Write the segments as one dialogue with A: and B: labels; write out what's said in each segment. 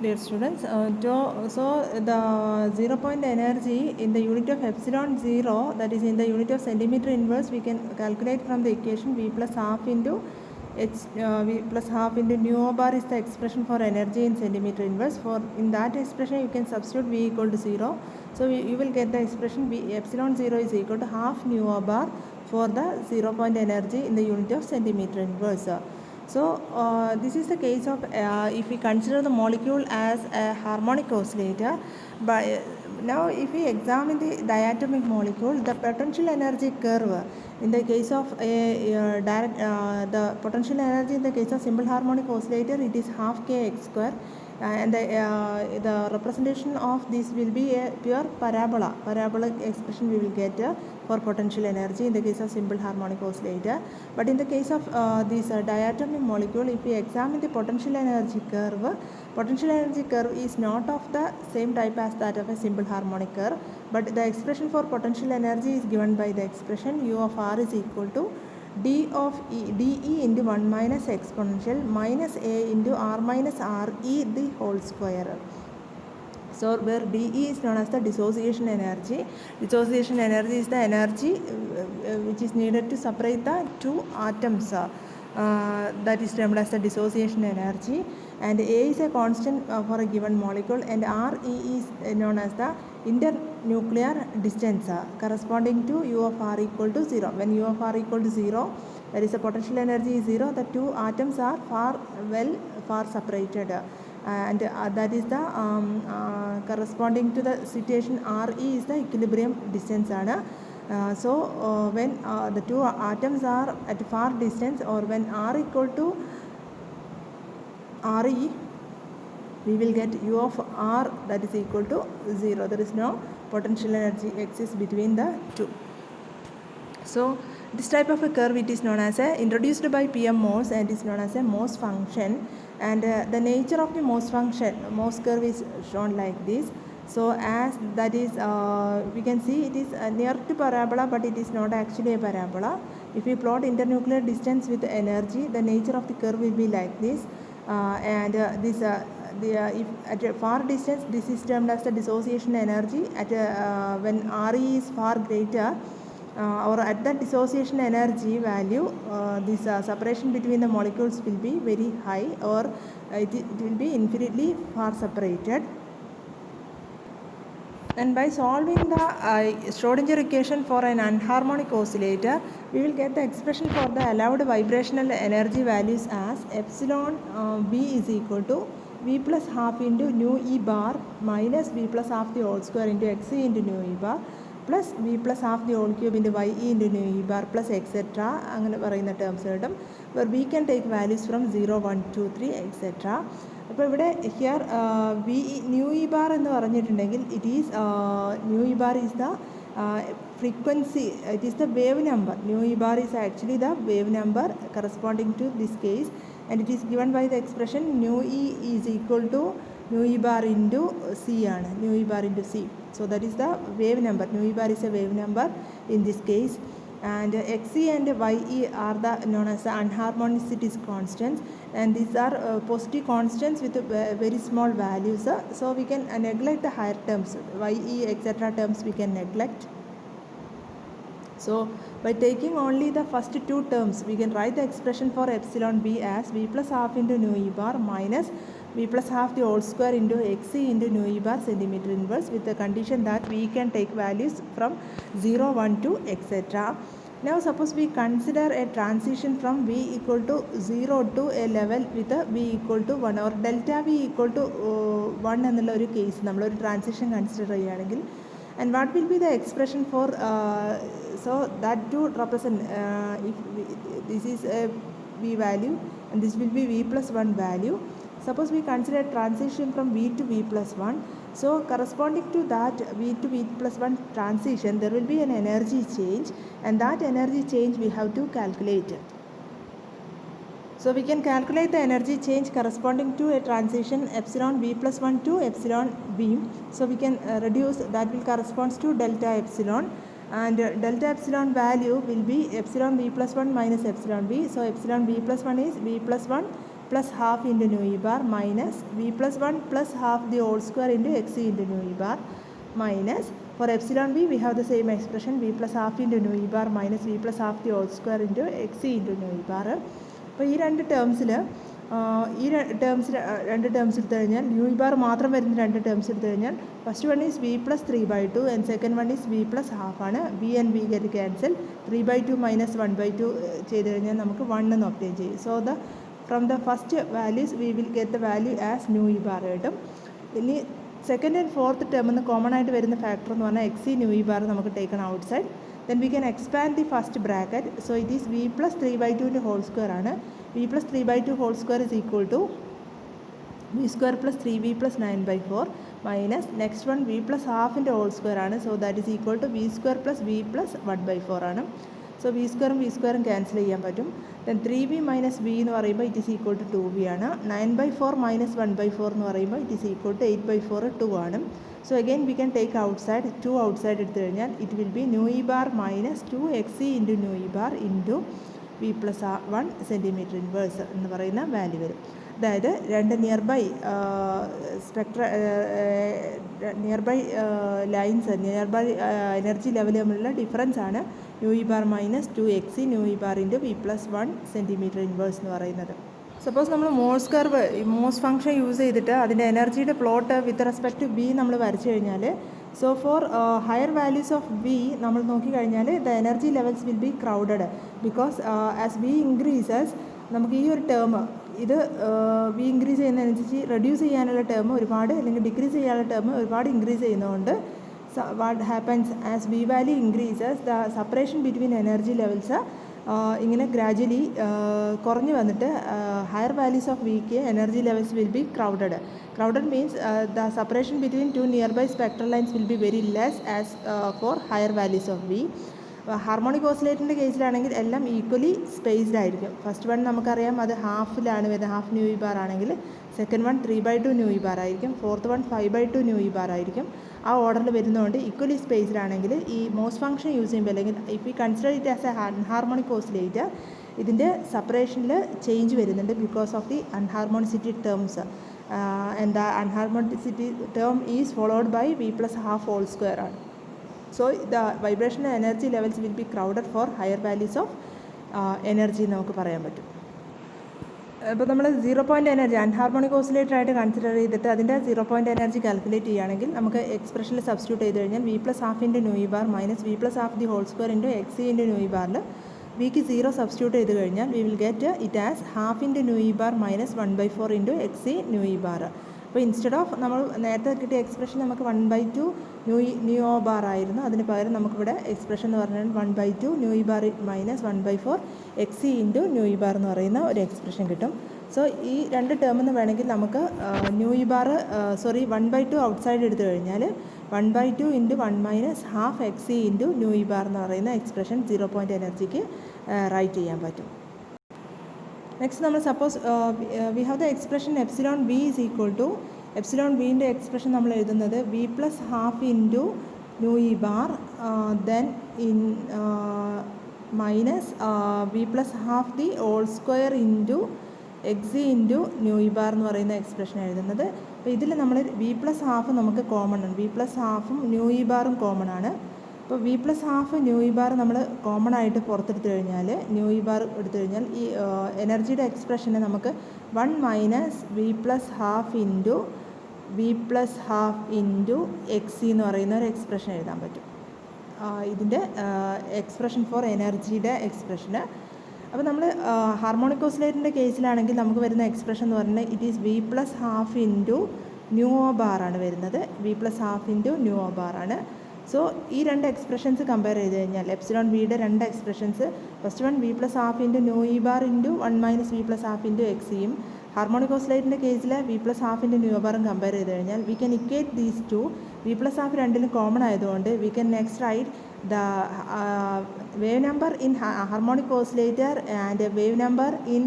A: Dear students, so the 0 point energy in the unit of epsilon 0, that is in the unit of centimeter inverse, we can calculate from the equation v plus half into v plus half into nu bar is the expression for energy in centimeter inverse. For in that expression you can substitute v equal to 0. So you will get the expression v epsilon 0 is equal to half nu bar for the 0 point energy in the unit of centimeter inverse. So this is the case of if we consider the molecule as a harmonic oscillator. But now if we examine the diatomic molecule, the potential energy curve in the case of a the potential energy in the case of simple harmonic oscillator, it is half kx square. And the representation of this will be a pure parabolic expression we will get for potential energy in the case of simple harmonic oscillator. But in the case of this diatomic molecule, if we examine the potential energy curve is not of the same type as that of a simple harmonic curve, but the expression for potential energy is given by the expression u of r is equal to d of dE into 1 minus exponential minus a into r minus re the whole square. So where dE is known as the dissociation energy. Dissociation energy is the energy which is needed to separate the two atoms. That is termed as the dissociation energy, and A is a constant for a given molecule, and Re is known as the internuclear distance corresponding to U of R equal to 0. When U of R equal to 0, there is a potential energy is 0. The two atoms are far separated, and that is the corresponding to the situation Re is the equilibrium distance. So when the two atoms are at far distance, or when R equal to Re, we will get U of R that is equal to 0. There is no potential energy exists between the two. So this type of a curve, it is known as introduced by P.M. Morse, and is known as a Morse function. And the nature of the Morse curve is shown like this. So as that is, we can see it is near to parabola, but it is not actually a parabola. If we plot internuclear distance with energy, the nature of the curve will be like this. If at a far distance, this is termed as the dissociation energy. At when Re is far greater, or at the dissociation energy value, this separation between the molecules will be very high, or it will be infinitely far separated. And by solving the Schrodinger equation for an anharmonic oscillator, we will get the expression for the allowed vibrational energy values as epsilon v is equal to v plus half into nu e bar minus v plus half the whole square into x e into nu e bar plus v plus half the whole cube into y e into nu e bar plus etc. അങ്ങനെ പറയുന്ന terms കിട്ടും, where we can take values from 0, 1, 2, 3, etc. അപ്പോൾ ഇവിടെ here new E bar എന്ന് പറഞ്ഞിട്ടുണ്ടെങ്കിൽ it is new E bar is the frequency, it is the wave number. Nu e bar is actually the wave number corresponding to this case, and it is given by the expression nu e is equal to nu e bar into c ആണ്, nu e bar into c. So that is the wave number. Nu e bar is a wave number in this case, and xe and ye are the known as the unharmonicities constants, and these are positive constants with very small values. So we can neglect the higher terms, ye etc. terms we can neglect. So by taking only the first two terms, we can write the expression for epsilon b as v plus half into nu e bar minus v plus half the whole square into xe into nu e bar centimeter inverse, with the condition that we can take values from 0, 1 to etc. Now suppose we consider a transition from v equal to 0 to a level with a v equal to 1, or delta v equal to 1 എന്നുള്ള ഒരു case നമ്മളൊരു transition consider ചെയ്യുകയാണെങ്കിൽ, and what will be the expression for so that to represent if this is a v value and this will be v plus 1 value. Suppose we consider transition from v to v plus 1. So corresponding to that v to v plus 1 transition, there will be an energy change, and that energy change we have to calculate. So we can calculate the energy change corresponding to a transition epsilon v plus 1 to epsilon v. So we can reduce, that will corresponds to delta epsilon, and delta epsilon value will be epsilon v plus 1 minus epsilon v. So epsilon v plus 1 is v plus 1 plus half into nu e bar minus v plus 1 plus half the whole square into xc into nu e bar minus for epsilon v we have the same expression v plus half into nu e bar minus v plus half the whole square into xc into nu e bar. അപ്പോൾ ഈ രണ്ട് ടേംസിൽ രണ്ട് terms എടുത്തു കഴിഞ്ഞാൽ new E bar മാത്രം വരുന്ന രണ്ട് terms എടുത്തു കഴിഞ്ഞാൽ first one is v plus 3/2 and second one is v plus half ആണ്. V and v get cancel. 3/2 minus 1/2 ചെയ്ത് കഴിഞ്ഞാൽ നമുക്ക് 1 എന്ന് ഒബ്റ്റെയിൻ ചെയ്യും. So from the first values we will get the value as nu E bar കിട്ടും. ഇനി second and fourth term എന്ന് common ആയിട്ട് വരുന്ന ഫാക്ടർ എന്ന് പറഞ്ഞാൽ എക്സി ന്യൂ ഇ ബാർ നമുക്ക് taken out side. then we can expand the first bracket, so it is v plus 3/2 into whole square ആണ്. v plus 3/2 whole square is equal to v square plus 3v plus 9/4 minus next one v plus half into whole square ആണ്. so that is equal to v square plus v plus 1/4 ആണ്. so v square cancel ചെയ്യാൻ പറ്റും. then 3v minus v എന്ന് പറയുമ്പോൾ it is equal to 2v ആണ്. 9/4 minus 1/4 എന്ന് പറയുമ്പോൾ it is equal to 8/4 2 ആണ്. so again we can take outside 2 outside എടുത്തു കഴിഞ്ഞാൽ it will be nu e bar minus 2xc into nu e bar into v plus 1 centimeter inverse എന്ന് പറയുന്ന value വരും. അതായത് രണ്ട് nearby lines nearby energy level തമ്മിലുള്ള difference ആണ് nu e bar minus 2xc nu e bar into v plus 1 centimeter inverse എന്ന് പറയുന്നത്. Suppose നമ്മൾ Morse curve Morse function use ചെയ്തിട്ട് അതിൻ്റെ എനർജിയുടെ plot with respect to B നമ്മൾ വരച്ചു കഴിഞ്ഞാൽ so for higher values of B നമ്മൾ നോക്കിക്കഴിഞ്ഞാൽ the energy levels will be crowded because as B increases നമുക്ക് ഈ ഒരു ടേം ഇത് ബി ഇൻക്രീസ് ചെയ്യുന്നതനുസരിച്ച് റെഡ്യൂസ് ചെയ്യാനുള്ള ടേം ഒരുപാട് അല്ലെങ്കിൽ ഡിക്രീസ് ചെയ്യാനുള്ള ടേം ഒരുപാട് ഇൻക്രീസ് ചെയ്യുന്നതുകൊണ്ട് what happens as B value increases the separation between energy levels ഇങ്ങനെ ഗ്രാജുവലി കുറഞ്ഞു വന്നിട്ട് higher values of v energy levels will be crowded means the separation between two nearby spectral lines will be very less as for higher values of v. Harmonic ഓസിലേറ്ററിൻ്റെ കേസിലാണെങ്കിൽ എല്ലാം equally spaced ആയിരിക്കും. First one നമുക്കറിയാം അത് ഹാഫിലാണ് വരുന്നത്, half nu E bar ആണെങ്കിൽ second one 3/2 nu E bar ആയിരിക്കും, fourth one 5/2 nu E bar ആയിരിക്കും. ആ ഓർഡറിൽ വരുന്നതുകൊണ്ട് ഈക്വലി സ്പേസ്ഡ് ആണെങ്കിൽ ഈ മോസ് ഫംഗ്ഷൻ യൂസ് ചെയ്യുമ്പോൾ അല്ലെങ്കിൽ if you consider it as a anharmonic oscillator ഇതിൻ്റെ സെപ്പറേഷനിൽ ചേഞ്ച് വരുന്നുണ്ട് because of the anharmonicity terms and the anharmonicity term is followed by v plus half whole square ആണ്. So the vibrational energy levels will be crowded for higher values of energy നമുക്ക് പറയാൻ പറ്റും. ഇപ്പോൾ നമ്മൾ 0 point energy anharmonic oscillator ആയിട്ട് consider ചെയ്തിട്ട് അതിൻ്റെ 0 point energy calculate ചെയ്യുകയാണെങ്കിൽ നമുക്ക് എക്സ്പ്രഷനിൽ സബ്സ്റ്റിറ്റ്യൂട്ട് ചെയ്ത് കഴിഞ്ഞാൽ v plus half into nu e bar minus v plus half the whole square into xc into nu e barൽ wick 0 substitute ചെയ്ത് കഴിഞ്ഞാൽ we will get it as half into nu e bar minus 1/4 into xc nu e bar. അപ്പോൾ instead of നമ്മൾ നേരത്തെ കിട്ടിയ expression നമുക്ക് 1/2 new O bar ആയിരുന്നു, അതിന് പകരം നമുക്കിവിടെ എക്സ്പ്രഷൻ എന്ന് പറഞ്ഞാൽ 1/2 nu E bar minus 1/4 x e into nu E bar എന്ന് പറയുന്ന ഒരു എക്സ്പ്രഷൻ കിട്ടും. സോ ഈ രണ്ട് ടേമെന്ന് വേണമെങ്കിൽ നമുക്ക് ന്യൂ ഇ ബാർ 1/2 ഔട്ട്സൈഡ് എടുത്തു കഴിഞ്ഞാൽ 1/2 into 1 minus half x e into nu E bar എന്ന് പറയുന്ന എക്സ്പ്രഷൻ 0 പോയിൻ്റ് എനർജിക്ക് റൈറ്റ് ചെയ്യാൻ പറ്റും. നെക്സ്റ്റ് നമ്മൾ suppose we have the expression epsilon v is equal to epsilon ബീൻ്റെ എക്സ്പ്രഷൻ നമ്മൾ എഴുതുന്നത് v plus half into nu E bar then in minus v plus half the whole square into x e into nu E bar എന്ന് പറയുന്ന expression എഴുതുന്നത്. അപ്പോൾ ഇതിൽ നമ്മൾ v plus half നമുക്ക് കോമൺ ആണ്, v plus halfും ന്യൂ ഇ ബാറും കോമൺ ആണ്. അപ്പോൾ v plus half nu E bar നമ്മൾ കോമൺ ആയിട്ട് പുറത്തെടുത്തു കഴിഞ്ഞാൽ ന്യൂ ഇ ബാർ എടുത്തു കഴിഞ്ഞാൽ ഈ എനർജിയുടെ എക്സ്പ്രഷനെ നമുക്ക് 1 minus v plus half into v plus half into x e എന്ന് പറയുന്ന ഒരു എക്സ്പ്രഷൻ എഴുതാൻ പറ്റും. ഇതിൻ്റെ എക്സ്പ്രഷൻ ഫോർ എനർജിയുടെ എക്സ്പ്രഷന്. അപ്പോൾ നമ്മൾ ഹാർമോണിക് ഓസിലേറ്ററിൻ്റെ കേസിലാണെങ്കിൽ നമുക്ക് വരുന്ന എക്സ്പ്രഷൻ എന്ന് പറഞ്ഞാൽ it is v plus half into nu O bar ആണ് വരുന്നത്, v plus half into nu O bar ആണ്. സോ ഈ രണ്ട് എക്സ്പ്രഷൻസ് കമ്പയർ ചെയ്ത് കഴിഞ്ഞാൽ എപ്സിലോൺ വിയുടെ രണ്ട് expressions first one v plus half into nu E bar into 1 minus v plus half into എക്സിയും ഹാർമോണിക് ഓസിലേറ്ററിൻ്റെ കേസിൽ v plus half into nu ബാറും കമ്പയർ ചെയ്ത് കഴിഞ്ഞാൽ we can equate these two. v plus half രണ്ടിലും common ആയതുകൊണ്ട് we can next write the wave number in harmonic oscillator and wave number in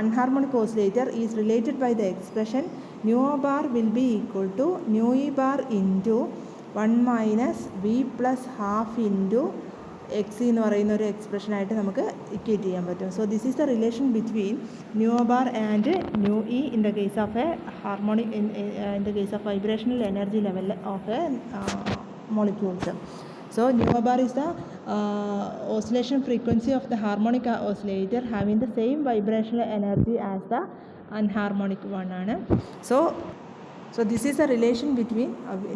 A: anharmonic oscillator is related by the expression nu O bar will be equal to nu E bar into 1 minus v plus half into X എന്ന് പറയുന്ന ഒരു എക്സ്പ്രഷനായിട്ട് നമുക്ക് equate ചെയ്യാൻ പറ്റും. So this is the relation between nu bar and nu E in the case of a harmonic in the case of vibrational energy level of A molecules. So nu bar is the oscillation frequency of the harmonic oscillator having the same vibrational energy as the anharmonic one. So this is a relation between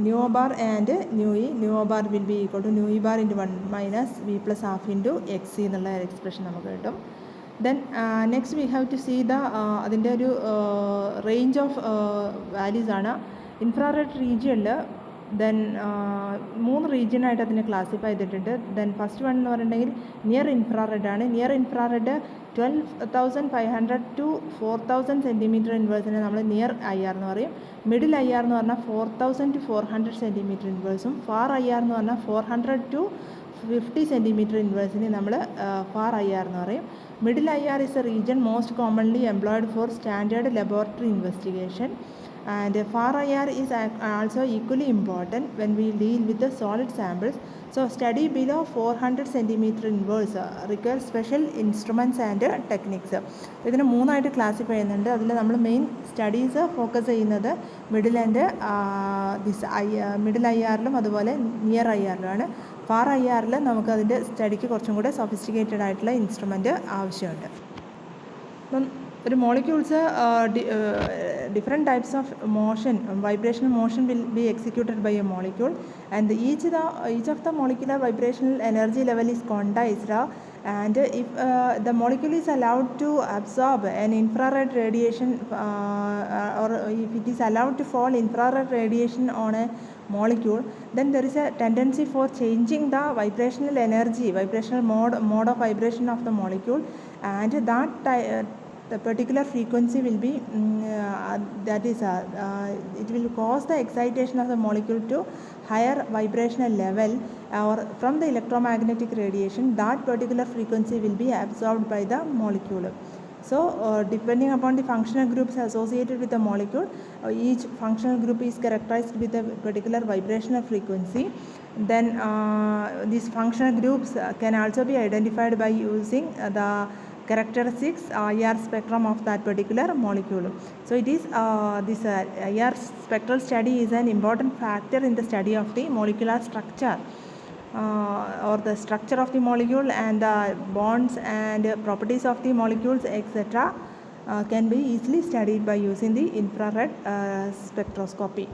A: nu bar and nu e. Nu bar will be equal to nu e bar into 1 minus v plus half into x എന്നുള്ള expression നമുക്ക് കിട്ടും. Then next we have to see the അതിൻ്റെ ഒരു range of values ആണ്. Infrared റീജിയനിൽ then 3 റീജിയനായിട്ട് അതിനെ classify ചെയ്തിട്ടുണ്ട്. Then first one എന്ന് പറഞ്ഞിട്ടുണ്ടെങ്കിൽ നിയർ ഇൻഫ്രാറെഡ് ആണ്. നിയർ ഇൻഫ്രാറെഡ് 12,500 to 4,000 സെൻറ്റിമീറ്റർ ഇൻവേഴ്സിനെ നമ്മൾ നിയർ ഐ ആർ എന്ന് പറയും. മിഡിൽ ഐ ആർ എന്ന് പറഞ്ഞാൽ 4,000 to 400 സെൻറ്റിമീറ്റർ ഇൻവേഴ്സും ഫാർ ഐ ആർ എന്ന് പറഞ്ഞാൽ 400 to 50 സെൻറ്റിമീറ്റർ ഇൻവേഴ്സിനെ നമ്മൾ ഫാർ ഐ ആർ എന്ന് പറയും. Middle I R is a region most commonly employed for standard laboratory investigation. And far IR is also equally important when we deal with the solid samples. So study below 400 centimeter inverse requires special instruments and techniques. ഇതിന് 3 ആയിട്ട് classify ചെയ്യുന്നുണ്ട്. അതിൽ നമ്മൾ main studies focus ചെയ്യുന്നത് middle and middle I ആറിലും അതുപോലെ near I ആറിലുമാണ്. Far I ആറിൽ നമുക്ക് അതിൻ്റെ സ്റ്റഡിക്ക് കുറച്ചും കൂടെ സൊഫിസ്റ്റിക്കേറ്റഡ് ആയിട്ടുള്ള ഇൻസ്ട്രുമെൻറ്റ് ആവശ്യമുണ്ട്. അപ്പം ഒരു molecules different types of motion, vibrational motion will be executed by a molecule, and each of the molecular vibrational energy level is quantized, and if the molecule is allowed to absorb an infrared radiation or if it is allowed to fall infrared radiation on a molecule, then there is a tendency for changing the vibrational energy, vibrational mode of vibration of the molecule, and that the particular frequency will be it will cause the excitation of the molecule to higher vibrational level, or from the electromagnetic radiation that particular frequency will be absorbed by the molecule. So depending upon the functional groups associated with the molecule, each functional group is characterized with a particular vibrational frequency. Then these functional groups can also be identified by using the characteristics IR spectrum of that particular molecule. So it is this IR spectral study is an important factor in the study of the molecular structure or the structure of the molecule, and the bonds and properties of the molecules etc. Can be easily studied by using the infrared spectroscopy.